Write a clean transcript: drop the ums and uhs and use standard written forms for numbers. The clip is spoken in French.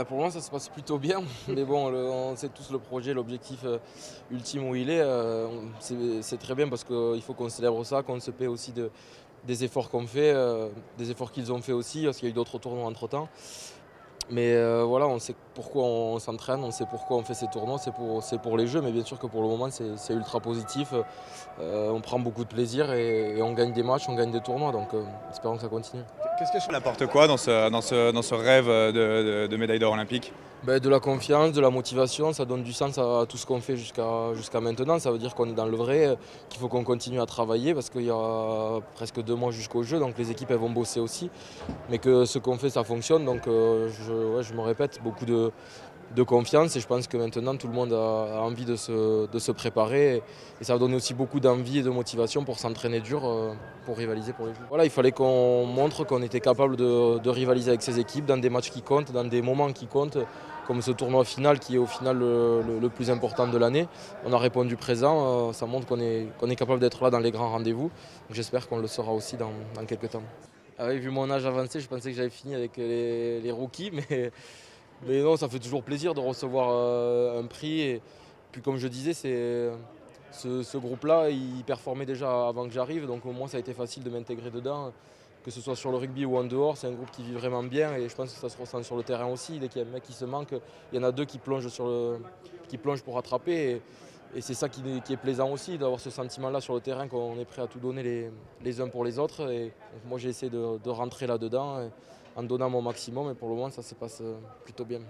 Pour moi, ça se passe plutôt bien, mais bon, on sait tous le projet, l'objectif ultime où il est. C'est très bien parce qu'il faut qu'on célèbre ça, qu'on se paie aussi des efforts qu'on fait, des efforts qu'ils ont fait aussi, parce qu'il y a eu d'autres tournois entre-temps. Mais voilà, on sait pourquoi on s'entraîne, on sait pourquoi on fait ces tournois, c'est pour les jeux, mais bien sûr que pour le moment, c'est ultra positif. On prend beaucoup de plaisir et on gagne des matchs, on gagne des tournois, donc espérons que ça continue. Qu'est-ce que ça apporte quoi dans ce rêve de médaille d'or olympique? De la confiance, de la motivation, ça donne du sens à tout ce qu'on fait jusqu'à maintenant. Ça veut dire qu'on est dans le vrai, qu'il faut qu'on continue à travailler parce qu'il y a presque 2 mois jusqu'au jeu, donc les équipes elles vont bosser aussi. Mais que ce qu'on fait, ça fonctionne. Donc je me répète, beaucoup de confiance et je pense que maintenant tout le monde a envie de se préparer et ça va donner aussi beaucoup d'envie et de motivation pour s'entraîner dur pour rivaliser pour les Jeux. Voilà, il fallait qu'on montre qu'on était capable de rivaliser avec ces équipes dans des matchs qui comptent, dans des moments qui comptent, comme ce tournoi final qui est au final le plus important de l'année. On a répondu présent, ça montre qu'on est capable d'être là dans les grands rendez-vous. J'espère qu'on le sera aussi dans quelques temps. Ah oui, vu mon âge avancé, je pensais que j'avais fini avec les rookies, mais non, ça fait toujours plaisir de recevoir un prix. Et puis comme je disais, ce groupe-là, il performait déjà avant que j'arrive, donc au moins ça a été facile de m'intégrer dedans. Que ce soit sur le rugby ou en dehors, c'est un groupe qui vit vraiment bien et je pense que ça se ressent sur le terrain aussi. Dès qu'il y a un mec qui se manque, il y en a deux qui plongent, qui plongent pour rattraper. Et c'est ça qui est plaisant aussi, d'avoir ce sentiment-là sur le terrain, qu'on est prêt à tout donner les uns pour les autres. Et donc moi j'ai essayé de rentrer là-dedans en donnant mon maximum et pour le moment ça se passe plutôt bien.